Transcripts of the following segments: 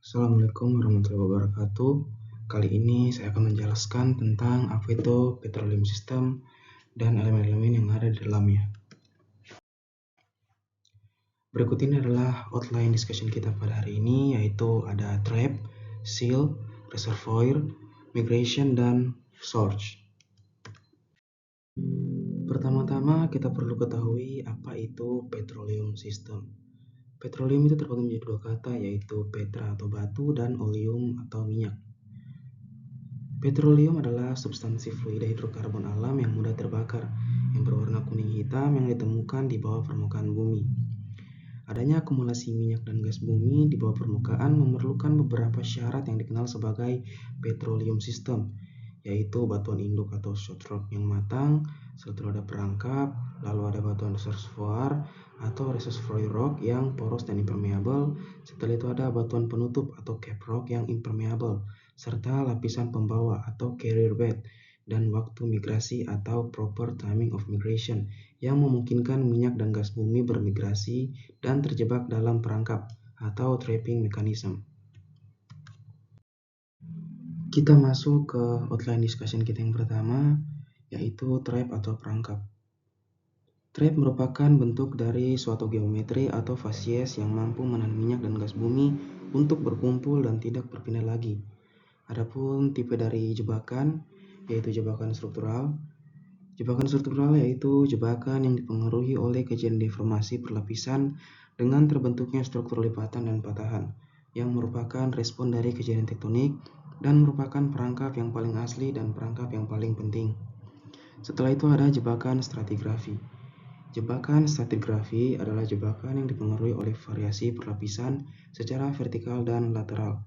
Assalamualaikum warahmatullahi wabarakatuh. Kali ini saya akan menjelaskan tentang apa itu petroleum system dan elemen-elemen yang ada di dalamnya. Berikut ini adalah outline discussion kita pada hari ini, yaitu ada trap, seal, reservoir, migration, dan source. Pertama-tama kita perlu ketahui apa itu petroleum system. Petroleum itu terbagi menjadi dua kata, yaitu petra atau batu dan oleum atau minyak. Petroleum adalah substansi fluida hidrokarbon alam yang mudah terbakar, yang berwarna kuning hitam yang ditemukan di bawah permukaan bumi. Adanya akumulasi minyak dan gas bumi di bawah permukaan memerlukan beberapa syarat yang dikenal sebagai petroleum system, yaitu batuan induk atau short rock yang matang, setelah itu ada perangkap, lalu ada batuan reservoir atau reservoir rock yang poros dan impermeable, setelah itu ada batuan penutup atau cap rock yang impermeable, serta lapisan pembawa atau carrier bed, dan waktu migrasi atau proper timing of migration yang memungkinkan minyak dan gas bumi bermigrasi dan terjebak dalam perangkap atau trapping mechanism. Kita masuk ke outline discussion kita yang pertama, yaitu trap atau perangkap. Trap merupakan bentuk dari suatu geometri atau fasies yang mampu menahan minyak dan gas bumi untuk berkumpul dan tidak berpindah lagi. Adapun tipe dari jebakan, yaitu jebakan struktural. Jebakan struktural yaitu jebakan yang dipengaruhi oleh kejadian deformasi perlapisan dengan terbentuknya struktur lipatan dan patahan, yang merupakan respon dari kejadian tektonik dan merupakan perangkap yang paling asli dan perangkap yang paling penting. Setelah itu ada jebakan stratigrafi. Jebakan stratigrafi adalah jebakan yang dipengaruhi oleh variasi perlapisan secara vertikal dan lateral,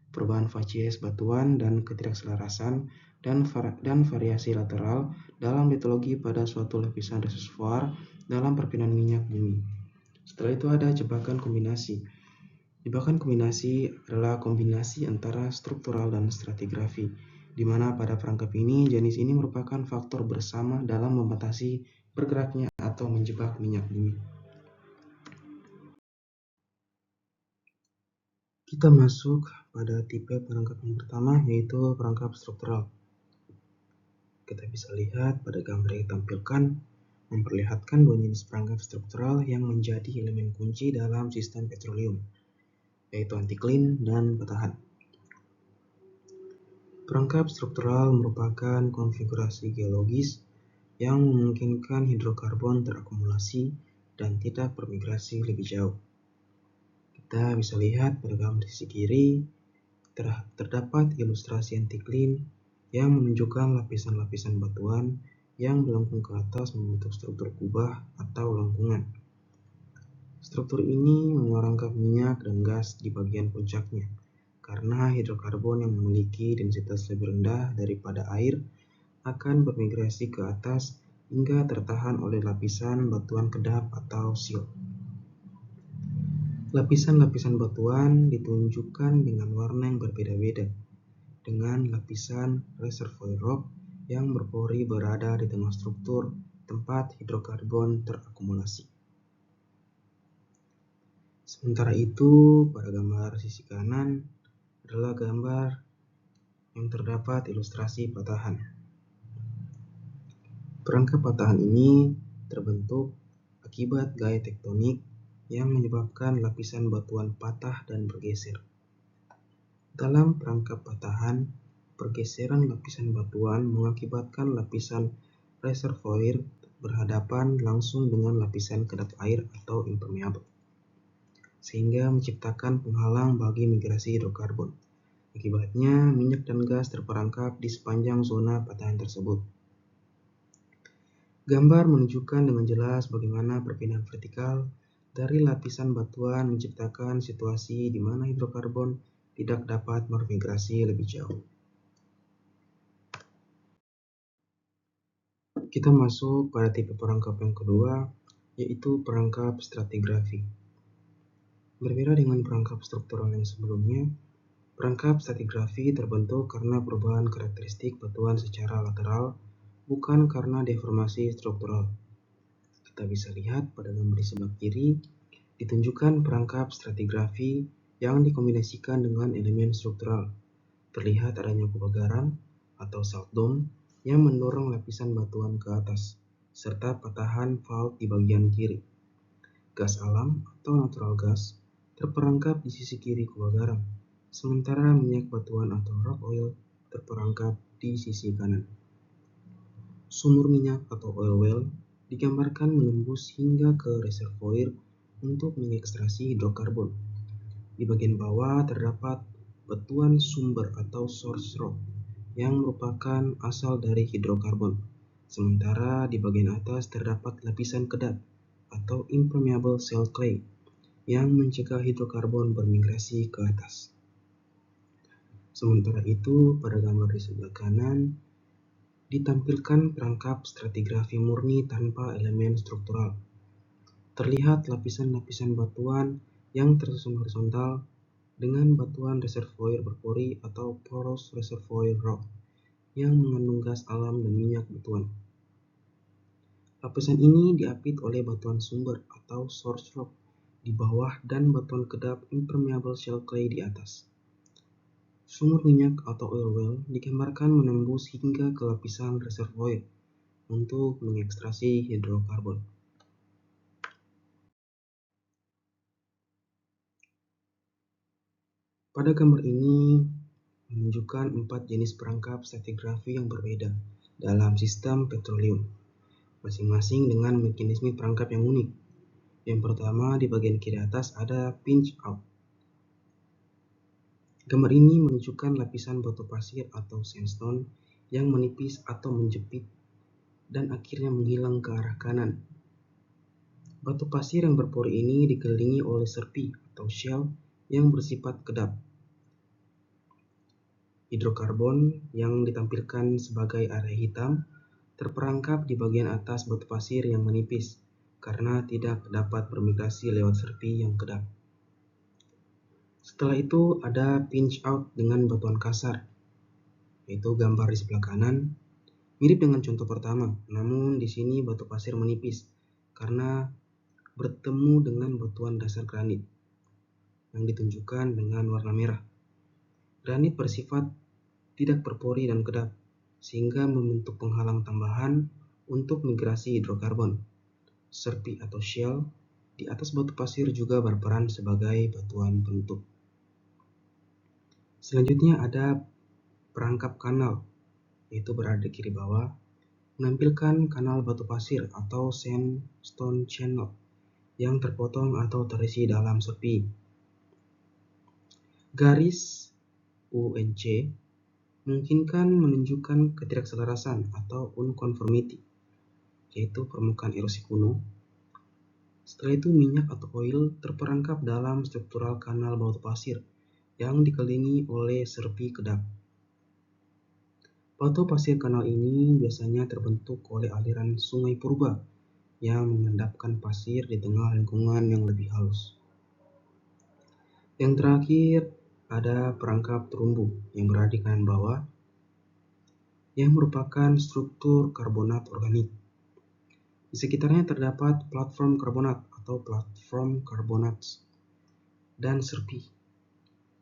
perubahan fasies batuan dan ketidakselarasan dan variasi lateral dalam litologi pada suatu lapisan reservoir dalam perpindahan minyak bumi. Setelah itu ada jebakan kombinasi. Jebakan kombinasi adalah kombinasi antara struktural dan stratigrafi, di mana pada perangkap ini jenis ini merupakan faktor bersama dalam membatasi bergeraknya atau menjebak minyak bumi. Kita masuk pada tipe perangkap yang pertama, yaitu perangkap struktural. Kita bisa lihat pada gambar yang ditampilkan memperlihatkan dua jenis perangkap struktural yang menjadi elemen kunci dalam sistem petroleum, yaitu antiklin dan patahan. Perangkap struktural merupakan konfigurasi geologis yang memungkinkan hidrokarbon terakumulasi dan tidak bermigrasi lebih jauh. Kita bisa lihat pada gambar di sisi kiri terdapat ilustrasi antiklin yang menunjukkan lapisan-lapisan batuan yang melengkung ke atas membentuk struktur kubah atau lengkungan. Struktur ini merangkap minyak dan gas di bagian puncaknya, karena hidrokarbon yang memiliki densitas lebih rendah daripada air akan bermigrasi ke atas hingga tertahan oleh lapisan batuan kedap atau sill. Lapisan-lapisan batuan ditunjukkan dengan warna yang berbeda-beda, dengan lapisan reservoir rock yang berpori berada di tengah struktur tempat hidrokarbon terakumulasi. Sementara itu, pada gambar sisi kanan adalah gambar yang terdapat ilustrasi patahan. Perangkap patahan ini terbentuk akibat gaya tektonik yang menyebabkan lapisan batuan patah dan bergeser. Dalam perangkap patahan, pergeseran lapisan batuan mengakibatkan lapisan reservoir berhadapan langsung dengan lapisan kedap air atau impermeable, sehingga menciptakan penghalang bagi migrasi hidrokarbon. Akibatnya, minyak dan gas terperangkap di sepanjang zona patahan tersebut. Gambar menunjukkan dengan jelas bagaimana perpindahan vertikal dari lapisan batuan menciptakan situasi di mana hidrokarbon tidak dapat bermigrasi lebih jauh. Kita masuk pada tipe perangkap yang kedua, yaitu perangkap stratigrafi. Berbeda dengan perangkap struktural yang sebelumnya, perangkap stratigrafi terbentuk karena perubahan karakteristik batuan secara lateral, bukan karena deformasi struktural. Kita bisa lihat pada gambar di sebelah kiri, ditunjukkan perangkap stratigrafi yang dikombinasikan dengan elemen struktural. Terlihat adanya kubah garam atau salt dome yang mendorong lapisan batuan ke atas, serta patahan fault di bagian kiri. Gas alam atau natural gas terperangkap di sisi kiri kubah garam, sementara minyak batuan atau rock oil terperangkap di sisi kanan. Sumur minyak atau oil well digambarkan menembus hingga ke reservoir untuk mengekstraksi hidrokarbon. Di bagian bawah terdapat batuan sumber atau source rock yang merupakan asal dari hidrokarbon, sementara di bagian atas terdapat lapisan kedap atau impermeable shale clay yang mencegah hidrokarbon bermigrasi ke atas. Sementara itu, pada gambar di sebelah kanan ditampilkan perangkap stratigrafi murni tanpa elemen struktural. Terlihat lapisan-lapisan batuan yang tersusun horizontal dengan batuan reservoir berpori atau porous reservoir rock yang mengandung gas alam dan minyak batuan. Lapisan ini diapit oleh batuan sumber atau source rock di bawah dan batuan kedap impermeable shale clay di atas. Sumur minyak atau oil well digambarkan menembus hingga ke lapisan reservoir untuk mengekstraksi hidrokarbon. Pada gambar ini menunjukkan 4 jenis perangkap stratigrafi yang berbeda dalam sistem petroleum, masing-masing dengan mekanisme perangkap yang unik. Yang pertama, di bagian kiri atas ada pinch out. Gambar ini menunjukkan lapisan batu pasir atau sandstone yang menipis atau menjepit dan akhirnya menghilang ke arah kanan. Batu pasir yang berpori ini dikelilingi oleh serpi atau shell yang bersifat kedap. Hidrokarbon yang ditampilkan sebagai area hitam terperangkap di bagian atas batu pasir yang menipis karena tidak dapat bermigrasi lewat serpi yang kedap. Setelah itu ada pinch out dengan batuan kasar, yaitu gambar di sebelah kanan. Mirip dengan contoh pertama, namun di sini batu pasir menipis karena bertemu dengan batuan dasar granit yang ditunjukkan dengan warna merah. Granit bersifat tidak berpori dan kedap, sehingga membentuk penghalang tambahan untuk migrasi hidrokarbon. Serpi atau shell di atas batu pasir juga berperan sebagai batuan penutup. Selanjutnya ada perangkap kanal, yaitu berada di kiri bawah, menampilkan kanal batu pasir atau sandstone channel yang terpotong atau terisi dalam serpi. Garis UNC memungkinkan menunjukkan ketidakselarasan atau unconformity, yaitu permukaan erosi kuno. Setelah itu minyak atau oil terperangkap dalam struktural kanal batu pasir yang dikelilingi oleh serpi kedap. Batu pasir kanal ini biasanya terbentuk oleh aliran sungai purba yang mengendapkan pasir di tengah lingkungan yang lebih halus. Yang terakhir ada perangkap terumbu yang berada di kanan bawah, yang merupakan struktur karbonat organik. Di sekitarnya terdapat platform karbonat atau platform carbonats dan serpi.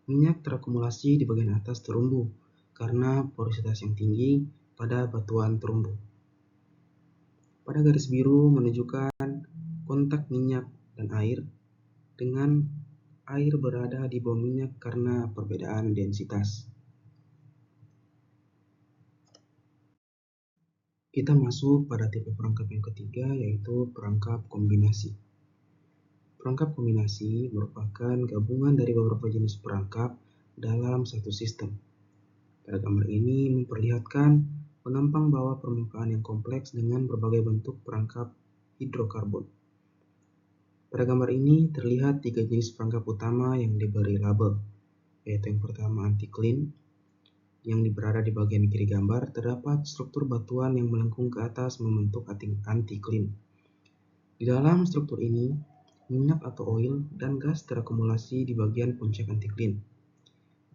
Minyak terakumulasi di bagian atas terumbu karena porositas yang tinggi pada batuan terumbu. Pada garis biru menunjukkan kontak minyak dan air, dengan air berada di bawah minyak karena perbedaan densitas. Kita masuk pada tipe perangkap yang ketiga, yaitu perangkap kombinasi. Perangkap kombinasi merupakan gabungan dari beberapa jenis perangkap dalam satu sistem. Pada gambar ini memperlihatkan penampang bawah permukaan yang kompleks dengan berbagai bentuk perangkap hidrokarbon. Pada gambar ini terlihat 3 jenis perangkap utama yang diberi label, yaitu yang pertama anti-clean, yang berada di bagian kiri gambar. Terdapat struktur batuan yang melengkung ke atas membentuk anti-clean. Di dalam struktur ini, minyak atau oil dan gas terakumulasi di bagian puncak anti-clean.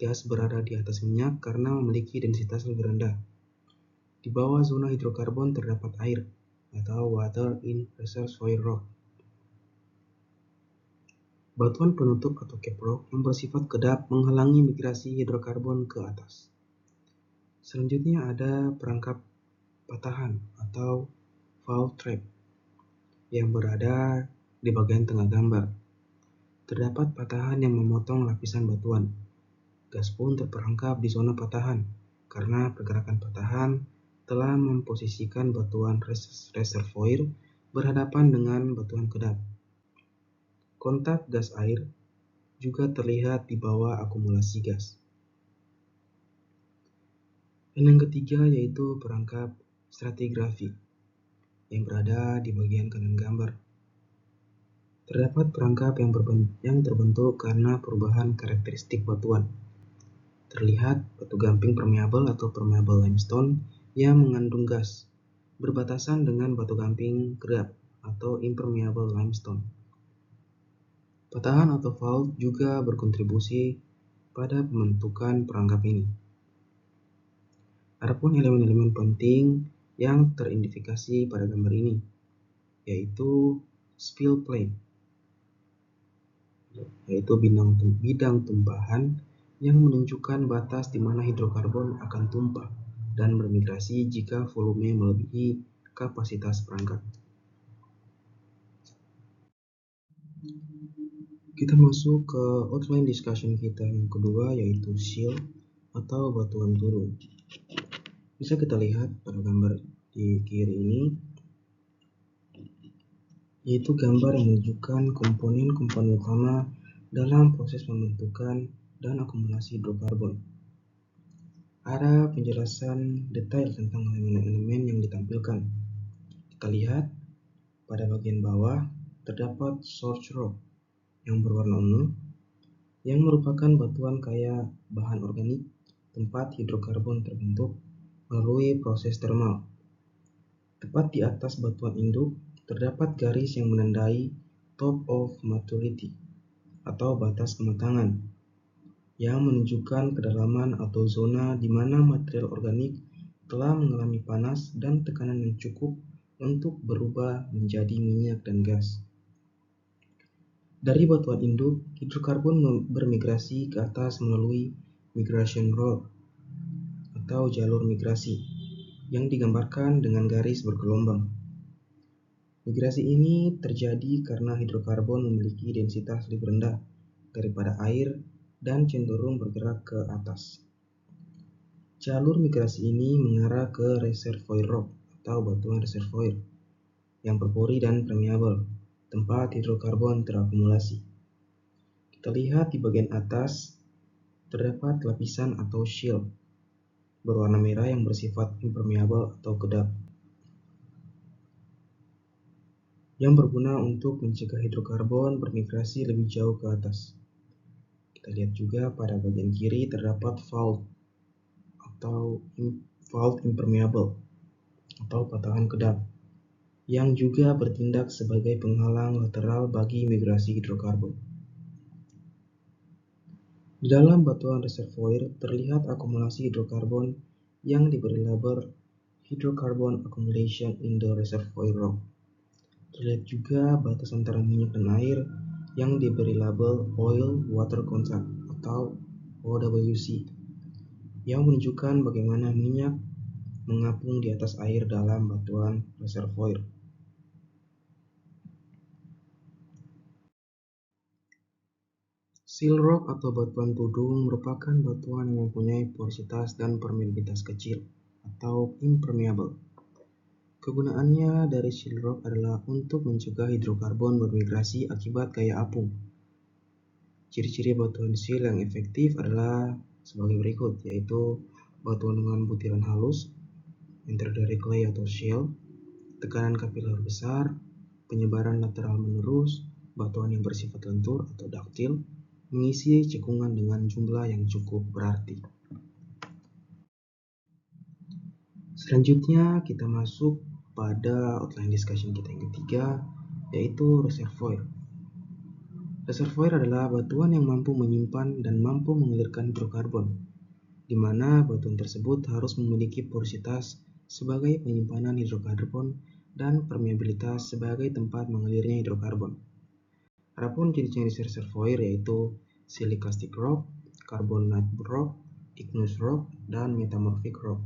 Gas berada di atas minyak karena memiliki densitas lebih rendah. Di bawah zona hidrokarbon terdapat air atau water in reservoir rock. batuan penutup atau cap rock yang bersifat kedap menghalangi migrasi hidrokarbon ke atas. Selanjutnya ada perangkap patahan atau fault trap yang berada di bagian tengah gambar. Terdapat patahan yang memotong lapisan batuan. Gas pun terperangkap di zona patahan karena pergerakan patahan telah memposisikan batuan reservoir berhadapan dengan batuan kedap. Kontak gas air juga terlihat di bawah akumulasi gas. Dan yang ketiga yaitu perangkap stratigrafi yang berada di bagian kanan gambar. Terdapat perangkap yang terbentuk karena perubahan karakteristik batuan. Terlihat batu gamping permeabel atau permeable limestone yang mengandung gas, berbatasan dengan batu gamping kedap atau impermeable limestone. Patahan atau fault juga berkontribusi pada pembentukan perangkap ini. Adapun elemen-elemen penting yang teridentifikasi pada gambar ini, yaitu spill plane, yaitu bidang tumpahan yang menunjukkan batas di mana hidrokarbon akan tumpah dan bermigrasi jika volume melebihi kapasitas perangkap. Kita masuk ke outline discussion kita yang kedua, yaitu shield atau batuan turun. Bisa kita lihat pada gambar di kiri ini, yaitu gambar yang menunjukkan komponen-komponen utama dalam proses pembentukan dan akumulasi hidrokarbon. Ada penjelasan detail tentang elemen-elemen yang ditampilkan. Kita lihat pada bagian bawah terdapat source rock yang berwarna ungu yang merupakan batuan kaya bahan organik tempat hidrokarbon terbentuk melalui proses termal. Tepat di atas batuan induk terdapat garis yang menandai top of maturity atau batas kematangan yang menunjukkan kedalaman atau zona di mana material organik telah mengalami panas dan tekanan yang cukup untuk berubah menjadi minyak dan gas. Dari batuan induk, hidrokarbon bermigrasi ke atas melalui migration road atau jalur migrasi yang digambarkan dengan garis bergelombang. Migrasi ini terjadi karena hidrokarbon memiliki densitas lebih rendah daripada air dan cenderung bergerak ke atas. Jalur migrasi ini mengarah ke reservoir rock atau batuan reservoir yang berpori dan permeabel, tempat hidrokarbon terakumulasi. Kita lihat di bagian atas terdapat lapisan atau shield berwarna merah yang bersifat impermeable atau kedap, yang berguna untuk mencegah hidrokarbon bermigrasi lebih jauh ke atas. Kita lihat juga pada bagian kiri terdapat fault atau fault impermeable atau patahan kedap yang juga bertindak sebagai penghalang lateral bagi migrasi hidrokarbon. Di dalam batuan reservoir terlihat akumulasi hidrokarbon yang diberi label hydrocarbon accumulation in the reservoir rock. Terlihat juga batas antara minyak dan air yang diberi label oil water contact atau OWC, yang menunjukkan bagaimana minyak mengapung di atas air dalam batuan reservoir. Seal rock atau batuan tudung merupakan batuan yang mempunyai porositas dan permeabilitas kecil atau impermeable. Kegunaannya dari seal rock adalah untuk mencegah hidrokarbon bermigrasi akibat gaya apung. Ciri-ciri batuan seal yang efektif adalah sebagai berikut, yaitu batuan dengan butiran halus yang terdiri dari clay atau shale, tekanan kapiler besar, penyebaran lateral menerus, batuan yang bersifat lentur atau ductile, mengisi cekungan dengan jumlah yang cukup berarti. Selanjutnya kita masuk pada outline discussion kita yang ketiga, yaitu reservoir. Reservoir adalah batuan yang mampu menyimpan dan mampu mengalirkan hidrokarbon, di mana batuan tersebut harus memiliki porositas sebagai penyimpanan hidrokarbon dan permeabilitas sebagai tempat mengalirnya hidrokarbon. Adapun jenis-jenis reservoir yaitu siliclastic rock, carbonate rock, igneous rock, dan metamorphic rock.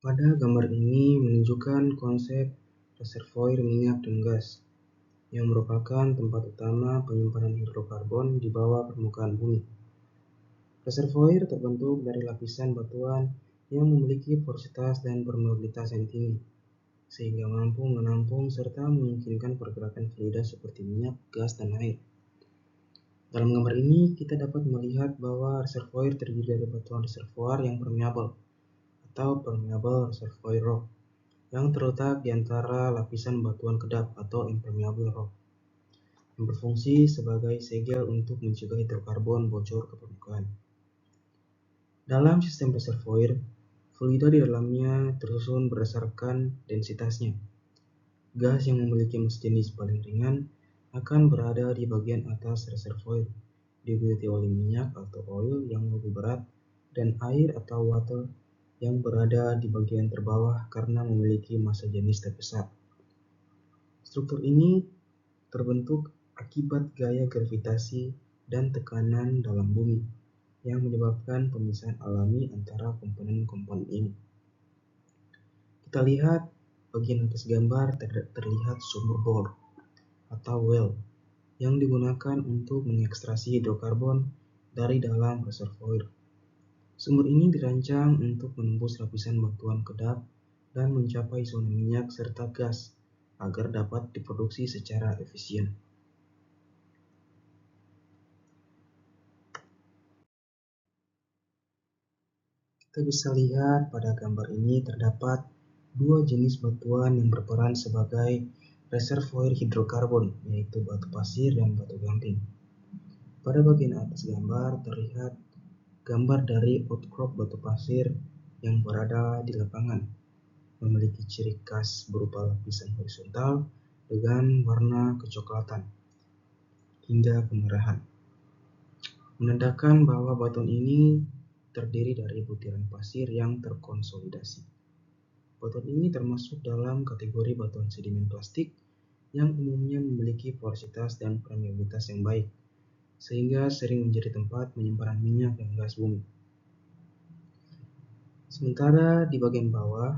Pada gambar ini menunjukkan konsep reservoir minyak dan gas, yang merupakan tempat utama penyimpanan hidrokarbon di bawah permukaan bumi. Reservoir terbentuk dari lapisan batuan yang memiliki porositas dan permeabilitas yang tinggi, sehingga mampu menampung serta memungkinkan pergerakan fluida seperti minyak, gas, dan air. Dalam gambar ini, kita dapat melihat bahwa reservoir terdiri dari batuan reservoir yang permeabel atau permeable reservoir rock yang terletak di antara lapisan batuan kedap atau impermeable rock, yang berfungsi sebagai segel untuk mencegah hidrokarbon bocor ke permukaan. Dalam sistem reservoir, fluida di dalamnya tersusun berdasarkan densitasnya. Gas yang memiliki mass jenis paling ringan akan berada di bagian atas reservoir, diikuti oleh minyak atau oil yang lebih berat, dan air atau water yang berada di bagian terbawah karena memiliki massa jenis terbesar. Struktur ini terbentuk akibat gaya gravitasi dan tekanan dalam bumi yang menyebabkan pemisahan alami antara komponen-komponen ini. Kita lihat bagian atas gambar terlihat sumur bor atau well yang digunakan untuk mengekstraksi hidrokarbon dari dalam reservoir. Sumur ini dirancang untuk menembus lapisan batuan kedap dan mencapai zona minyak serta gas agar dapat diproduksi secara efisien. Kita bisa lihat pada gambar ini terdapat dua jenis batuan yang berperan sebagai reservoir hidrokarbon, yaitu batu pasir dan batu gamping. Pada bagian atas gambar terlihat gambar dari outcrop batu pasir yang berada di lapangan, memiliki ciri khas berupa lapisan horizontal dengan warna kecoklatan hingga kemerahan, menandakan bahwa batuan ini terdiri dari butiran pasir yang terkonsolidasi. Batuan ini termasuk dalam kategori batuan sedimen plastik yang umumnya memiliki porositas dan permeabilitas yang baik, sehingga sering menjadi tempat penyimpanan minyak dan gas bumi. Sementara di bagian bawah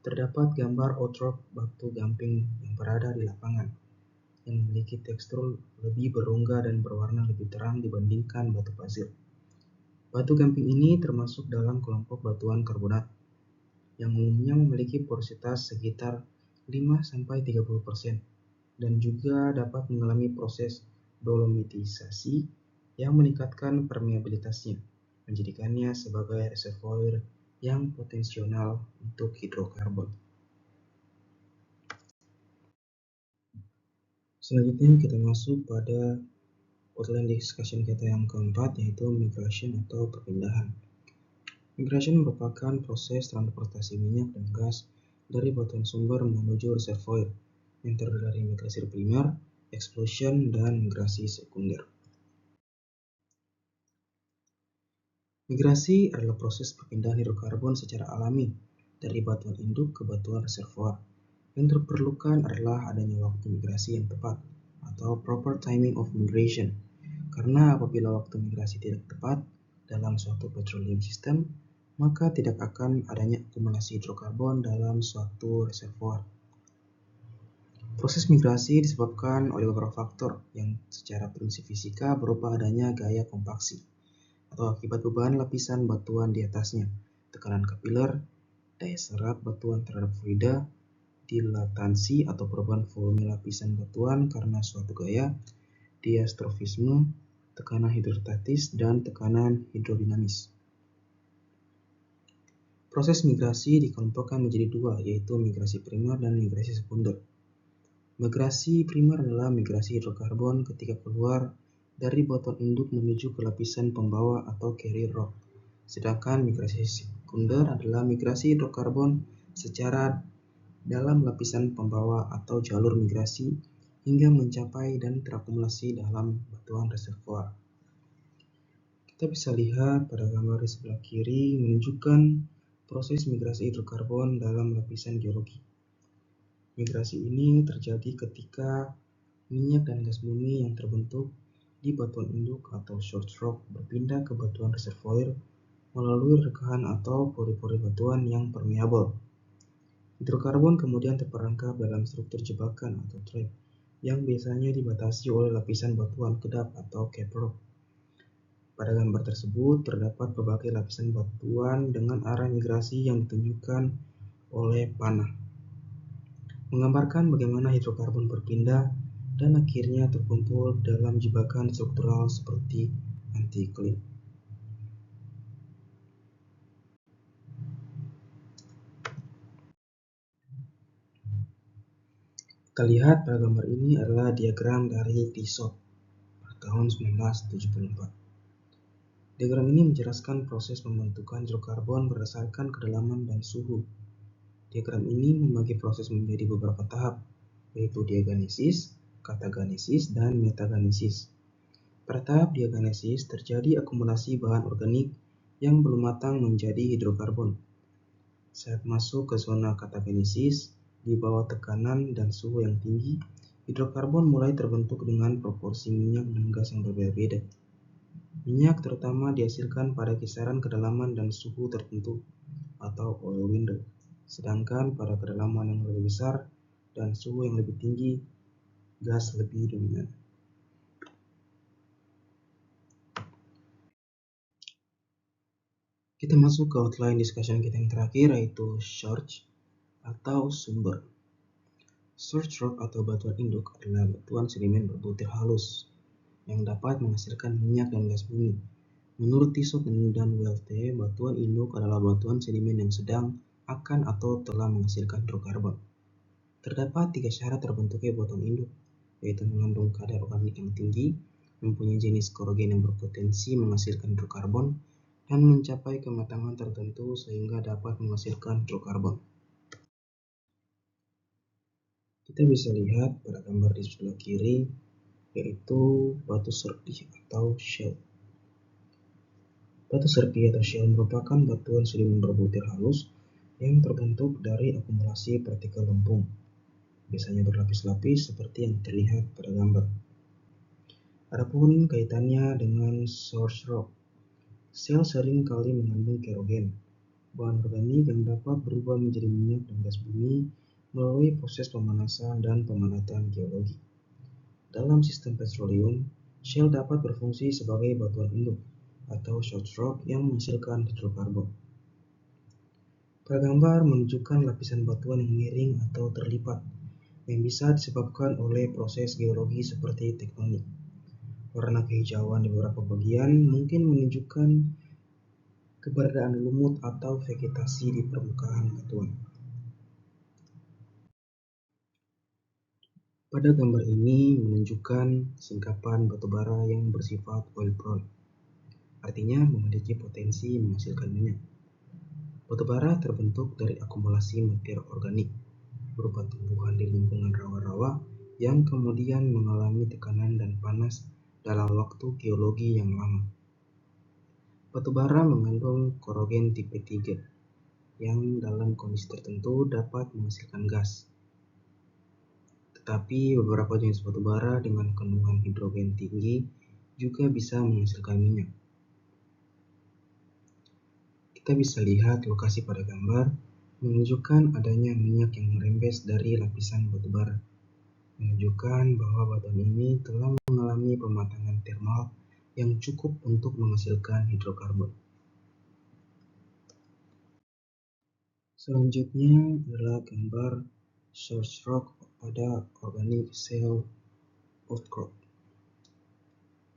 terdapat gambar outcrop batu gamping yang berada di lapangan, yang memiliki tekstur lebih berongga dan berwarna lebih terang dibandingkan batu pasir. Batu gamping ini termasuk dalam kelompok batuan karbonat, yang umumnya memiliki porositas sekitar 5-30% dan juga dapat mengalami proses dolomitisasi yang meningkatkan permeabilitasnya, menjadikannya sebagai reservoir yang potensial untuk hidrokarbon. Selanjutnya kita masuk pada outline discussion kita yang keempat, yaitu migration atau perpindahan. Migration merupakan proses transportasi minyak dan gas dari batuan sumber menuju reservoir yang terdiri dari migrasi primer, explosion, dan migrasi sekunder. Migrasi adalah proses perpindahan hidrokarbon secara alami dari batuan induk ke batuan reservoir. Yang diperlukan adalah adanya waktu migrasi yang tepat atau proper timing of migration, karena apabila waktu migrasi tidak tepat dalam suatu petroleum system, maka tidak akan adanya akumulasi hidrokarbon dalam suatu reservoir. Proses migrasi disebabkan oleh beberapa faktor yang secara prinsip fisika berupa adanya gaya kompaksi atau akibat beban lapisan batuan di atasnya, tekanan kapiler, daya serap batuan terhadap fluida, dilatansi atau perubahan volume lapisan batuan karena suatu gaya, diastrofisme, tekanan hidrostatis, dan tekanan hidrodinamis. Proses migrasi dikelompokkan menjadi dua, yaitu migrasi primer dan migrasi sekunder. Migrasi primer adalah migrasi hidrokarbon ketika keluar dari batuan induk menuju ke lapisan pembawa atau carrier rock. Sedangkan migrasi sekunder adalah migrasi hidrokarbon secara dalam lapisan pembawa atau jalur migrasi hingga mencapai dan terakumulasi dalam batuan reservoir. Kita bisa lihat pada gambar di sebelah kiri menunjukkan proses migrasi hidrokarbon dalam lapisan geologi. Migrasi ini terjadi ketika minyak dan gas bumi yang terbentuk di batuan induk atau short rock berpindah ke batuan reservoir melalui rekahan atau pori-pori batuan yang permeabel. Hidrokarbon kemudian terperangkap dalam struktur jebakan atau trap yang biasanya dibatasi oleh lapisan batuan kedap atau cap rock. Pada gambar tersebut terdapat berbagai lapisan batuan dengan arah migrasi yang ditunjukkan oleh panah, menggambarkan bagaimana hidrokarbon berpindah dan akhirnya terkumpul dalam jebakan struktural seperti anticline. Kita lihat pada gambar ini adalah diagram dari Tissot pada tahun 1974. Diagram ini menjelaskan proses pembentukan hidrokarbon berdasarkan kedalaman dan suhu. Diagram ini membagi proses menjadi beberapa tahap, yaitu diagenesis, katagenesis, dan metagenesis. Pada tahap diagenesis terjadi akumulasi bahan organik yang belum matang menjadi hidrokarbon. Saat masuk ke zona katagenesis, di bawah tekanan dan suhu yang tinggi, hidrokarbon mulai terbentuk dengan proporsi minyak dan gas yang berbeda-beda. Minyak terutama dihasilkan pada kisaran kedalaman dan suhu tertentu, atau oil window, sedangkan pada kedalaman yang lebih besar dan suhu yang lebih tinggi, gas lebih dominan. Kita masuk ke outline discussion kita yang terakhir, yaitu source atau sumber. Source rock atau batuan induk adalah batuan sedimen berbutir halus yang dapat menghasilkan minyak dan gas bumi. Menurut Tissot dan Welte, batuan induk adalah batuan sedimen yang sedang, akan, atau telah menghasilkan hidrokarbon. Terdapat 3 syarat terbentuknya batuan induk, yaitu mengandung kadar organik yang tinggi, mempunyai jenis korogen yang berpotensi menghasilkan hidrokarbon, dan mencapai kematangan tertentu sehingga dapat menghasilkan hidrokarbon. Kita bisa lihat pada gambar di sebelah kiri, yaitu batu serpih atau shell. Batu serpih atau shell merupakan batuan sedimen berbutir halus yang terbentuk dari akumulasi partikel lempung, biasanya berlapis-lapis seperti yang terlihat pada gambar. Adapun kaitannya dengan source rock, shell sering kali mengandung kerogen, bahan organik yang dapat berubah menjadi minyak dan gas bumi melalui proses pemanasan dan pemanatan geologi. Dalam sistem petroleum, shell dapat berfungsi sebagai batuan induk atau short rock yang menghasilkan hidrokarbon. Pada gambar menunjukkan lapisan batuan yang miring atau terlipat yang bisa disebabkan oleh proses geologi seperti tektonik. Warna kehijauan di beberapa bagian mungkin menunjukkan keberadaan lumut atau vegetasi di permukaan batuan. Pada gambar ini menunjukkan singkapan batubara yang bersifat oil prone, artinya memiliki potensi menghasilkan minyak. Batubara terbentuk dari akumulasi material organik berupa tumbuhan di lingkungan rawa-rawa yang kemudian mengalami tekanan dan panas dalam waktu geologi yang lama. Batubara mengandung korogen tipe 3 yang dalam kondisi tertentu dapat menghasilkan gas. Tetapi beberapa jenis batubara dengan kandungan hidrogen tinggi juga bisa menghasilkan minyak. Kita bisa lihat lokasi pada gambar menunjukkan adanya minyak yang merembes dari lapisan batubara, menunjukkan bahwa batuan ini telah mengalami pematangan termal yang cukup untuk menghasilkan hidrokarbon. Selanjutnya adalah gambar source rock pada organic shell outcrop.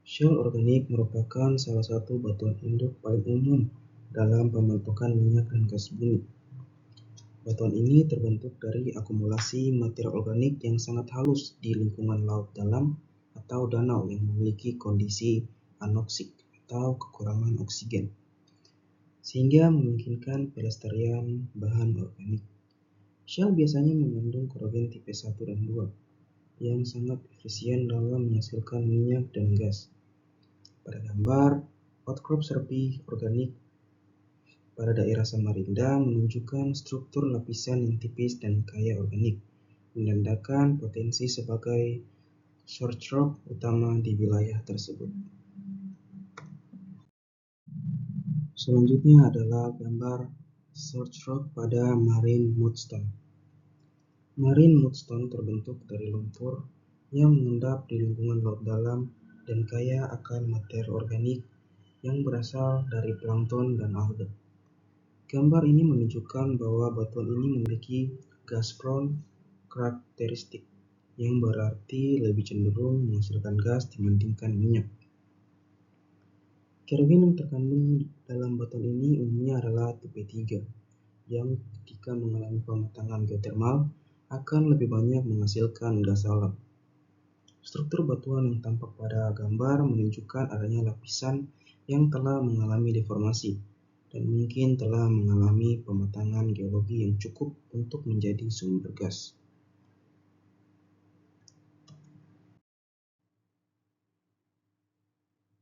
Shell organik merupakan salah satu batuan induk paling umum dalam pembentukan minyak dan gas bumi. Batuan ini terbentuk dari akumulasi material organik yang sangat halus di lingkungan laut dalam atau danau yang memiliki kondisi anoksik atau kekurangan oksigen, sehingga memungkinkan pelestarian bahan organik. Shell biasanya mengandung korogen tipe 1 dan 2 yang sangat efisien dalam menghasilkan minyak dan gas. Pada gambar, outcrop serpih organik pada daerah Samarinda menunjukkan struktur lapisan yang tipis dan kaya organik, menandakan potensi sebagai search rock utama di wilayah tersebut. Selanjutnya adalah gambar search rock pada marine mudstone. Marine mudstone terbentuk dari lumpur yang mengendap di lingkungan laut dalam dan kaya akan materi organik yang berasal dari plankton dan alga. Gambar ini menunjukkan bahwa batuan ini memiliki gas-prone karakteristik, yang berarti lebih cenderung menghasilkan gas dibandingkan minyak. Kerogen yang terkandung dalam batuan ini umumnya adalah tipe 3, yang ketika mengalami pematangan geotermal akan lebih banyak menghasilkan gas alam. Struktur batuan yang tampak pada gambar menunjukkan adanya lapisan yang telah mengalami deformasi dan mungkin telah mengalami pematangan geologi yang cukup untuk menjadi sumber gas.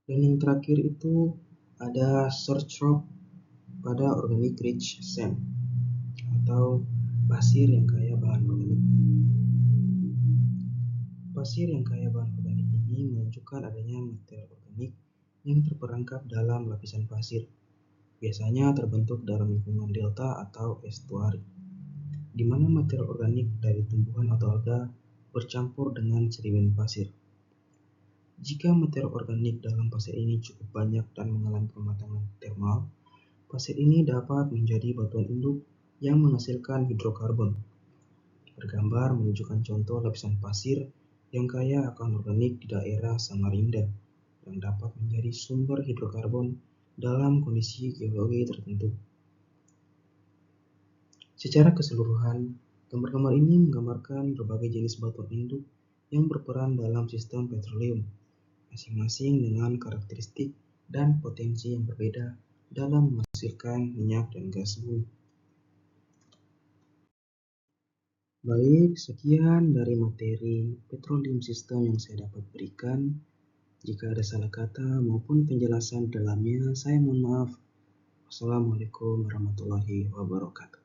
Dan yang terakhir itu ada search rock pada organic rich sand atau pasir yang kaya bahan organik. Pasir yang kaya bahan organik ini menunjukkan adanya materi organik yang terperangkap dalam lapisan pasir, biasanya terbentuk dalam lingkungan delta atau estuari, di mana materi organik dari tumbuhan atau alga bercampur dengan sedimen pasir. Jika materi organik dalam pasir ini cukup banyak dan mengalami pematangan termal, pasir ini dapat menjadi batuan induk yang menghasilkan hidrokarbon. Bergambar menunjukkan contoh lapisan pasir yang kaya akan organik di daerah Samarinda yang dapat menjadi sumber hidrokarbon dalam kondisi geologi tertentu. Secara keseluruhan, gambar-gambar ini menggambarkan berbagai jenis batuan induk yang berperan dalam sistem petroleum, masing-masing dengan karakteristik dan potensi yang berbeda dalam menghasilkan minyak dan gas bumi. Baik, sekian dari materi petroleum system yang saya dapat berikan. Jika ada salah kata maupun penjelasan dalamnya, saya mohon maaf. Wassalamualaikum warahmatullahi wabarakatuh.